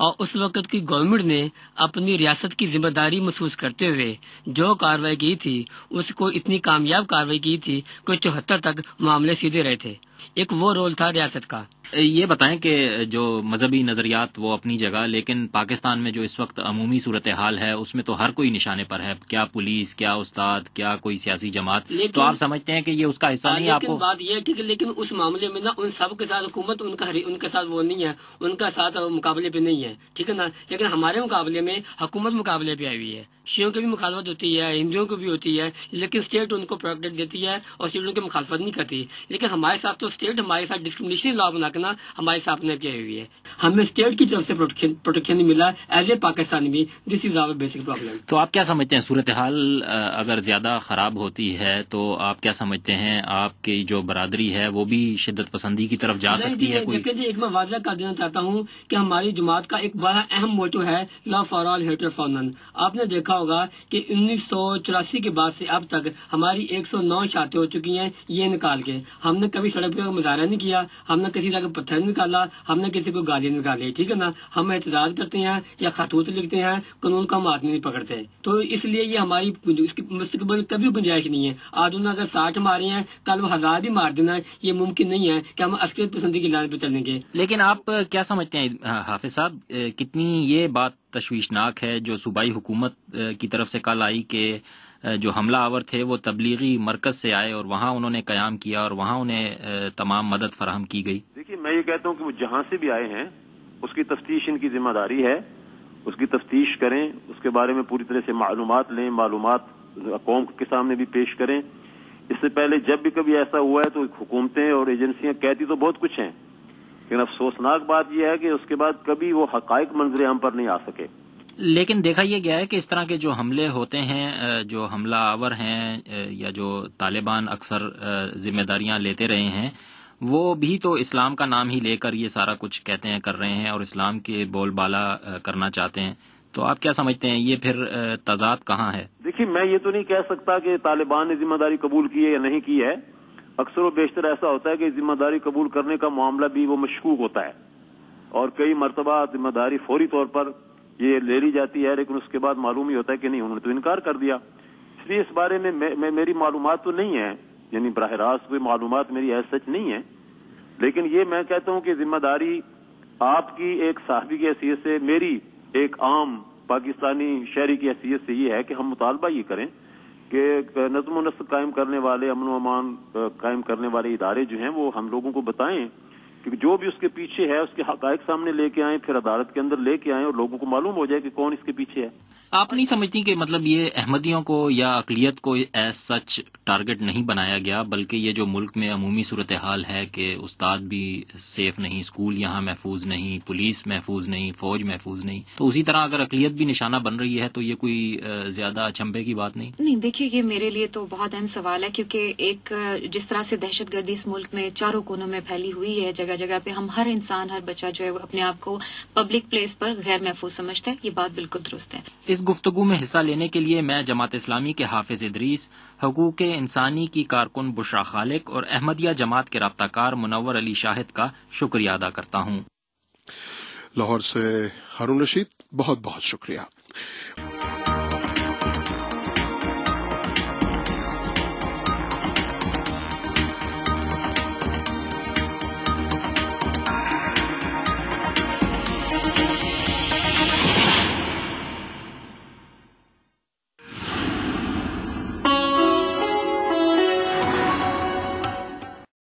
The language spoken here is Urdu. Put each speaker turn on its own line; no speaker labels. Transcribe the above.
اور اس وقت کی گورنمنٹ نے اپنی ریاست کی ذمہ داری محسوس کرتے ہوئے جو کارروائی کی تھی اس کو اتنی کامیاب کارروائی کی تھی کہ 74 تک معاملے سیدھے رہے تھے. ایک وہ رول تھا ریاست کا.
یہ بتائیں کہ جو مذہبی نظریات وہ اپنی جگہ، لیکن پاکستان میں جو اس وقت عمومی صورتحال ہے اس میں تو ہر کوئی نشانے پر ہے، کیا پولیس، کیا استاد، کیا کوئی سیاسی جماعت، تو آپ سمجھتے ہیں کہ یہ اس کا حصہ نہیں؟ آپ کو
بات یہ ٹھیک ہے، لیکن اس معاملے میں نا ان سب کے ساتھ حکومت ان کے ساتھ وہ نہیں ہے، ان کا ساتھ مقابلے پہ نہیں ہے، ٹھیک ہے نا. لیکن ہمارے مقابلے میں حکومت مقابلے پہ آئی ہوئی ہے. شیعوں کی بھی مخالفت ہوتی ہے، ہندوؤں کی بھی ہوتی ہے، لیکن اسٹیٹ ان کو پروٹیکٹ دیتی ہے اور اسٹیٹ ان کی مخالفت نہیں کرتی. لیکن ہمارے ساتھ تو اسٹیٹ ہمارے ساتھ ڈسکرمنیشن لا بنا کے نا ہمارے ساتھ نے کی ہوئی ہے. ہمیں اسٹیٹ کی طرف سے پروٹیکشن نہیں ملا ایز اے پاکستانی بھی. دس از آور بیسک پرابلم.
تو آپ کیا سمجھتے ہیں صورتحال اگر زیادہ خراب ہوتی ہے تو آپ کیا سمجھتے ہیں آپ کی جو برادری ہے وہ بھی شدت پسندی کی طرف جا سکتی ہے؟
دیکھیں جی، ایک میں واضح کر دینا چاہتا ہوں کہ ہماری جماعت کا ایک بڑا اہم موٹو ہے love for all hatred for none. آپ نے دیکھا ہوگا کہ 1984 کے بعد سے اب تک ہماری 109 شادی ہو چکی ہیں. یہ نکال کے ہم نے کبھی سڑک پہ مظاہرہ نہیں کیا، ہم نے کسی جگہ پتھر نہیں نکالا، ہم نے کسی کو گالی نکالی، ٹھیک ہے نا. ہم اعتراض کرتے ہیں یا خطوط لکھتے ہیں، قانون کا ہم ہاتھ نہیں پکڑتے. تو اس لیے یہ ہماری اس کی مستقبل میں کبھی گنجائش نہیں ہے. آج انہوں نے اگر 60 مارے ہیں، کل وہ 1000 بھی مار دینا ہے. یہ ممکن نہیں ہے کہ ہم عسکریت پسندی کی لائن پہ چلیں گے.
لیکن آپ کیا سمجھتے ہیں حافظ صاحب، کتنی یہ بات تشویشناک ہے جو صوبائی حکومت کی طرف سے کل آئی کہ جو حملہ آور تھے وہ تبلیغی مرکز سے آئے اور وہاں انہوں نے قیام کیا اور وہاں انہیں تمام مدد فراہم کی گئی؟
دیکھیے، میں یہ کہتا ہوں کہ وہ جہاں سے بھی آئے ہیں اس کی تفتیش ان کی ذمہ داری ہے. اس کی تفتیش کریں، اس کے بارے میں پوری طرح سے معلومات لیں، معلومات قوم کے سامنے بھی پیش کریں. اس سے پہلے جب بھی کبھی ایسا ہوا ہے تو حکومتیں اور ایجنسیاں کہتی تو بہت کچھ ہیں، لیکن افسوسناک بات یہ ہے کہ اس کے بعد کبھی وہ حقائق منظر عام پر نہیں آ سکے.
لیکن دیکھا یہ گیا ہے کہ اس طرح کے جو حملے ہوتے ہیں، جو حملہ آور ہیں یا جو طالبان اکثر ذمہ داریاں لیتے رہے ہیں، وہ بھی تو اسلام کا نام ہی لے کر یہ سارا کچھ کہتے ہیں، کر رہے ہیں اور اسلام کے بول بالا کرنا چاہتے ہیں. تو آپ کیا سمجھتے ہیں یہ پھر تضاد کہاں ہے؟
دیکھیے، میں یہ تو نہیں کہہ سکتا کہ طالبان نے ذمہ داری قبول کی ہے یا نہیں کی ہے. اکثر و بیشتر ایسا ہوتا ہے کہ ذمہ داری قبول کرنے کا معاملہ بھی وہ مشکوک ہوتا ہے اور کئی مرتبہ ذمہ داری فوری طور پر یہ لے لی جاتی ہے، لیکن اس کے بعد معلوم ہی ہوتا ہے کہ نہیں، انہوں نے تو انکار کر دیا. اس لیے اس بارے میں میری معلومات تو نہیں ہے، یعنی براہ راست کوئی معلومات میری ایز سچ نہیں ہے. لیکن یہ میں کہتا ہوں کہ ذمہ داری آپ کی ایک صحافی کی حیثیت سے، میری ایک عام پاکستانی شہری کی حیثیت سے یہ ہے کہ ہم مطالبہ یہ کریں کہ نظم و نسق قائم کرنے والے، امن و امان قائم کرنے والے ادارے جو ہیں وہ ہم لوگوں کو بتائیں کہ جو بھی اس کے پیچھے ہے اس کے حقائق سامنے لے کے آئیں، پھر عدالت کے اندر لے کے آئیں اور لوگوں کو معلوم ہو جائے کہ کون اس کے پیچھے ہے.
آپ نہیں سمجھتی کہ مطلب یہ احمدیوں کو یا اقلیت کو ایز سچ ٹارگٹ نہیں بنایا گیا، بلکہ یہ جو ملک میں عمومی صورتحال ہے کہ استاد بھی سیف نہیں، اسکول یہاں محفوظ نہیں، پولیس محفوظ نہیں، فوج محفوظ نہیں، تو اسی طرح اگر اقلیت بھی نشانہ بن رہی ہے تو یہ کوئی زیادہ اچنبھے کی بات نہیں؟
دیکھیے، یہ میرے لیے تو بہت اہم سوال ہے، کیونکہ ایک جس طرح سے دہشت گردی اس ملک میں چاروں کونوں میں پھیلی ہوئی ہے، جگہ جگہ پہ ہم ہر انسان، ہر بچہ جو ہے وہ اپنے آپ کو پبلک پلیس پر غیر محفوظ سمجھتا ہے. یہ بات بالکل درست ہے.
اس گفتگو میں حصہ لینے کے لیے میں جماعت اسلامی کے حافظ ادریس، حقوق انسانی کی کارکن بشرا خالق اور احمدیہ جماعت کے رابطہ کار منور علی شاہد کا شکریہ ادا کرتا ہوں.
لاہور سے ہارون رشید، بہت بہت شکریہ.